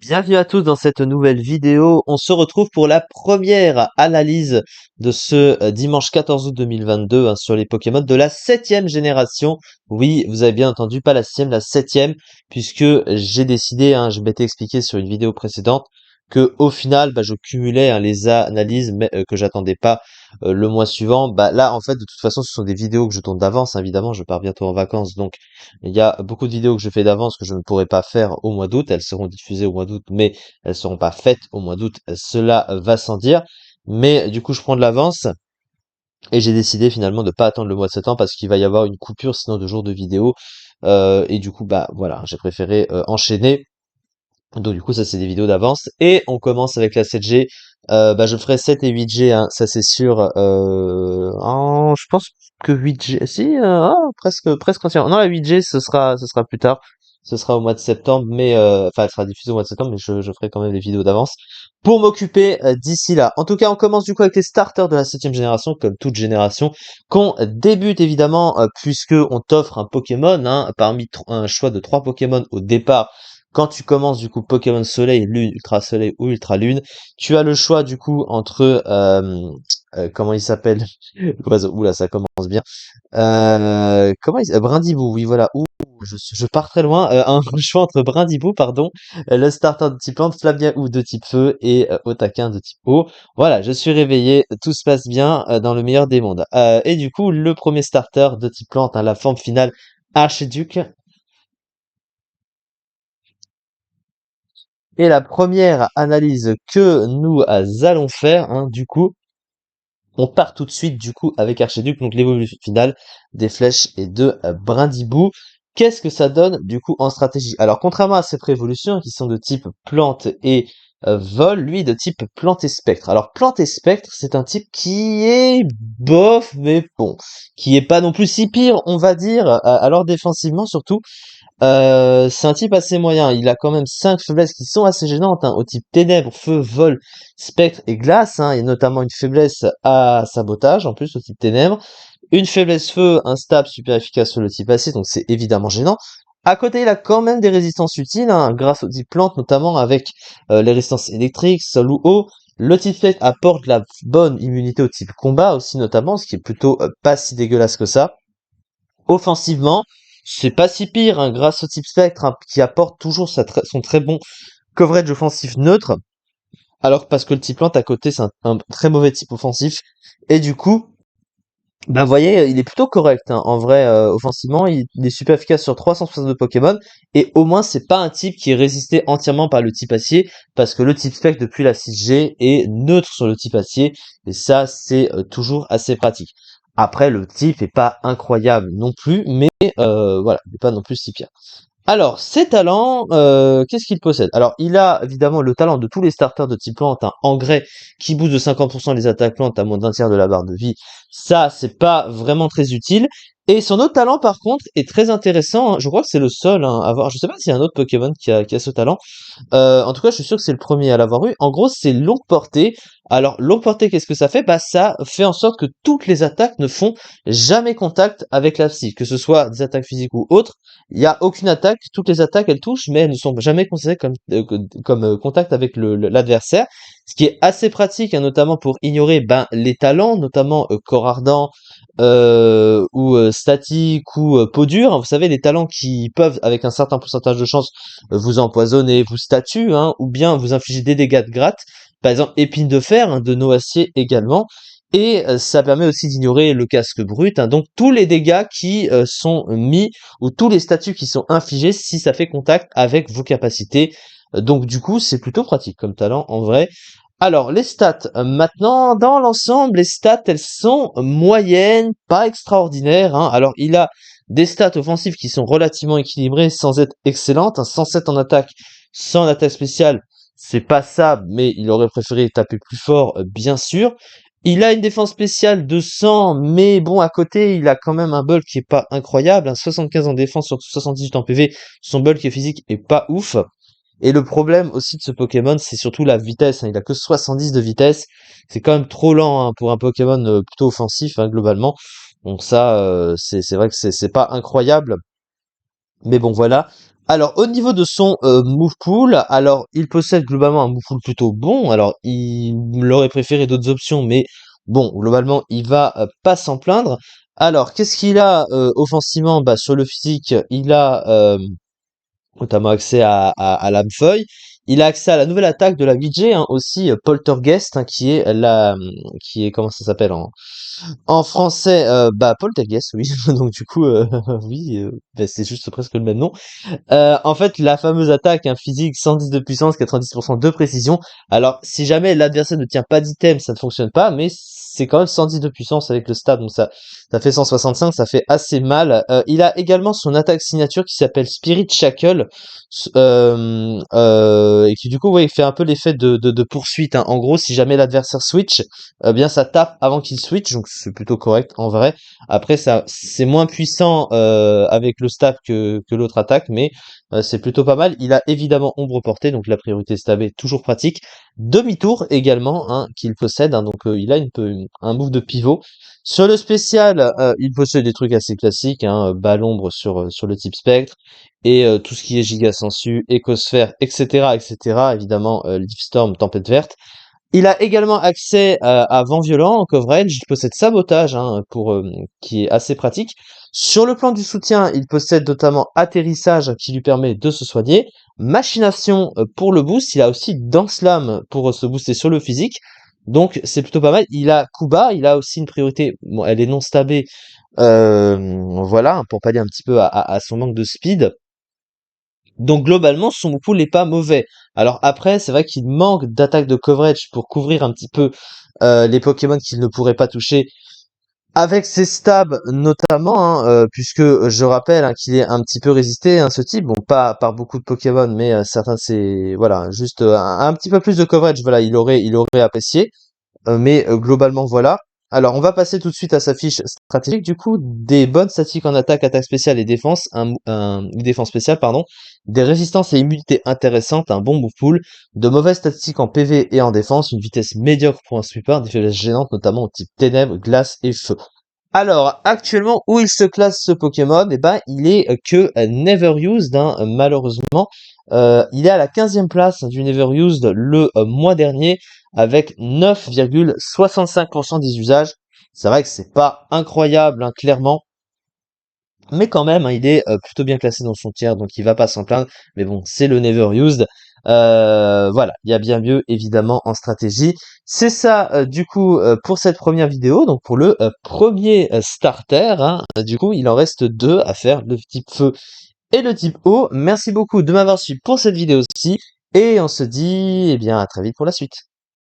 Bienvenue à tous dans cette nouvelle vidéo. On se retrouve pour la première analyse de ce dimanche 14 août 2022 sur les Pokémon de la septième génération. Oui, vous avez bien entendu, pas la sixième, la septième, puisque j'ai décidé, je m'étais expliqué sur une vidéo précédente, que au final, je cumulais les analyses, mais que j'attendais pas le mois suivant. Là, en fait, de toute façon, ce sont des vidéos que je tourne d'avance. Évidemment, je pars bientôt en vacances, donc il y a beaucoup de vidéos que je fais d'avance que je ne pourrai pas faire au mois d'août. Elles seront diffusées au mois d'août, mais elles seront pas faites au mois d'août. Cela va sans dire. Mais du coup, je prends de l'avance et j'ai décidé finalement de pas attendre le mois de septembre parce qu'il va y avoir une coupure sinon de jours de vidéos. Et du coup, voilà, j'ai préféré enchaîner. Donc du coup, ça c'est des vidéos d'avance. Et on commence avec la 7G. Je ferai 7 et 8G, ça c'est sûr. Je pense que 8G, si, presque entièrement. Non, la 8G, ce sera plus tard. Ce sera au mois de septembre, mais enfin, elle sera diffusée au mois de septembre, mais je ferai quand même des vidéos d'avance pour m'occuper d'ici là. En tout cas, on commence du coup avec les starters de la septième génération, comme toute génération, qu'on débute évidemment puisque on t'offre un Pokémon, parmi un choix de 3 Pokémon au départ. Quand tu commences du coup Pokémon Soleil, Lune, Ultra Soleil ou Ultra Lune, tu as le choix du coup entre comment il s'appelle l'oiseau. Oula, ça commence bien. Brindibou, oui voilà. Ouh, je pars très loin. Un choix entre Brindibou, pardon, le starter de type plante, Flavien ou de type feu et Otaquin de type eau. Voilà, je suis réveillé, tout se passe bien dans le meilleur des mondes. Et du coup, le premier starter de type plante, la forme finale Archiduc. Et la première analyse que nous allons faire, du coup, on part tout de suite du coup avec Archiduc, donc l'évolution finale des flèches et de Brindibou. Qu'est-ce que ça donne du coup en stratégie? Alors contrairement à ses préévolutions qui sont de type plante et vol, lui de type plante et spectre. Alors plante et spectre, c'est un type qui est bof, mais bon, qui est pas non plus si pire, on va dire. Alors défensivement surtout, c'est un type assez moyen. Il a quand même 5 faiblesses qui sont assez gênantes, au type ténèbres, feu, vol, spectre et glace, et notamment une faiblesse à sabotage, en plus au type ténèbres. Une faiblesse feu, instable, super efficace sur le type acier, donc c'est évidemment gênant. À côté, il a quand même des résistances utiles, grâce au type plante, notamment avec les résistances électriques, sol ou eau. Le type spectre apporte la bonne immunité au type combat aussi, notamment, ce qui est plutôt pas si dégueulasse que ça. Offensivement, c'est pas si pire, grâce au type spectre, qui apporte toujours son très bon coverage offensif neutre, alors parce que le type plante à côté c'est un très mauvais type offensif, et du coup, vous voyez, il est plutôt correct, en vrai, offensivement, il est super efficace sur 362 Pokémon, et au moins c'est pas un type qui est résisté entièrement par le type acier, parce que le type spectre depuis la 6G est neutre sur le type acier, et ça c'est toujours assez pratique. Après, le type est pas incroyable non plus, mais voilà, il est pas non plus si pire. Alors, ses talents, qu'est-ce qu'il possède? Alors, il a évidemment le talent de tous les starters de type plante, engrais, qui booste de 50% les attaques plantes à moins d'un tiers de la barre de vie. Ça, c'est pas vraiment très utile. Et son autre talent, par contre, est très intéressant. Je crois que c'est le seul à avoir. Je sais pas s'il y a un autre Pokémon qui a ce talent. En tout cas, je suis sûr que c'est le premier à l'avoir eu. En gros, c'est longue portée. Alors, longue portée, qu'est-ce que ça fait? Ça fait en sorte que toutes les attaques ne font jamais contact avec la psy, que ce soit des attaques physiques ou autres. Il n'y a aucune attaque, toutes les attaques elles touchent, mais elles ne sont jamais considérées comme contact avec l'adversaire. Ce qui est assez pratique, notamment pour ignorer les talents, notamment corps ardent ou statique ou peau dure. Vous savez, les talents qui peuvent, avec un certain pourcentage de chance, vous empoisonner, vous statue, ou bien vous infliger des dégâts de gratte. Par exemple, épine de fer, de noacier également. Et ça permet aussi d'ignorer le casque brut, donc tous les dégâts qui sont mis ou tous les statuts qui sont infligés si ça fait contact avec vos capacités. Donc du coup, c'est plutôt pratique comme talent en vrai. Alors les stats, maintenant dans l'ensemble, les stats elles sont moyennes, pas extraordinaires. Alors il a des stats offensives qui sont relativement équilibrées sans être excellentes, 107 en attaque, 100 en attaque spéciale. C'est pas ça, mais il aurait préféré taper plus fort, bien sûr. Il a une défense spéciale de 100, mais bon, à côté, il a quand même un bulk qui est pas incroyable, 75 en défense sur 78 en PV, son bulk physique est pas ouf. Et le problème aussi de ce Pokémon, c'est surtout la vitesse, il a que 70 de vitesse, c'est quand même trop lent, pour un Pokémon plutôt offensif, globalement. Donc ça, c'est vrai que c'est pas incroyable, mais bon voilà. Alors, au niveau de son move pool, alors il possède globalement un move pool plutôt bon. Alors, il aurait préféré d'autres options, mais bon, globalement, il va pas s'en plaindre. Alors, qu'est-ce qu'il a offensivement? Bah, sur le physique, il a notamment accès à l'âme-feuille. Il a accès à la nouvelle attaque de la VJ, hein, aussi Poltergeist, hein, qui est comment ça s'appelle en français, bah Poltergeist, oui. Donc du coup, oui, bah, c'est juste presque le même nom. En fait, la fameuse attaque, un physique 110 de puissance, 90% de précision. Alors, si jamais l'adversaire ne tient pas d'item, ça ne fonctionne pas, mais c'est quand même 110 de puissance avec le stab, donc ça fait 165, ça fait assez mal. Il a également son attaque signature qui s'appelle Spirit Shackle, et qui du coup, ouais, il fait un peu l'effet de poursuite, hein. En gros, si jamais l'adversaire switch, bien ça tape avant qu'il switch, donc c'est plutôt correct en vrai. Après, ça, c'est moins puissant avec le stab que l'autre attaque, mais c'est plutôt pas mal. Il a évidemment ombre portée, donc la priorité stabée, toujours pratique. Demi-tour également, hein, qu'il possède, hein, donc il a un move de pivot. Sur le spécial, il possède des trucs assez classiques, hein, balle ombre sur le type spectre, et tout ce qui est giga sensu, écosphère, etc., etc. Évidemment, Leaf Storm, tempête verte. Il a également accès à vent violent en coverage. Il possède sabotage, hein, qui est assez pratique. Sur le plan du soutien, il possède notamment atterrissage qui lui permet de se soigner, machination pour le boost. Il a aussi Dance Lame pour se booster sur le physique. Donc c'est plutôt pas mal. Il a Kuba, il a aussi une priorité. Bon, elle est non stabée, voilà, pour pallier un petit peu à son manque de speed. Donc globalement, son pool n'est pas mauvais. Alors après, c'est vrai qu'il manque d'attaque de coverage pour couvrir un petit peu les Pokémon qu'il ne pourrait pas toucher avec ses stabs notamment, hein, puisque je rappelle, hein, qu'il est un petit peu résisté, hein, ce type. Bon, pas par beaucoup de Pokémon, mais certains, c'est voilà, juste un petit peu plus de coverage. Voilà, il aurait apprécié. Mais globalement, voilà. Alors, on va passer tout de suite à sa fiche stratégique. Du coup, des bonnes statistiques en attaque, attaque spéciale et défense, une défense spéciale, pardon, des résistances et immunités intéressantes, un bon move pool, de mauvaises statistiques en PV et en défense, une vitesse médiocre pour un sweeper, des faiblesses gênantes, notamment au type ténèbres, glace et feu. Alors, actuellement, où il se classe ce Pokémon? Eh ben, il est que never used, hein, malheureusement. Il est à la 15e place du never used le mois dernier, avec 9,65% des usages. C'est vrai que c'est pas incroyable, hein, clairement. Mais quand même, hein, il est plutôt bien classé dans son tiers, donc il va pas s'en plaindre. Mais bon, c'est le never used. Voilà, il y a bien mieux évidemment en stratégie. C'est ça du coup pour cette première vidéo, donc pour le premier starter, hein. Du coup, il en reste deux à faire, le type feu et le type eau. Merci beaucoup de m'avoir suivi pour cette vidéo aussi, et on se dit eh bien à très vite pour la suite.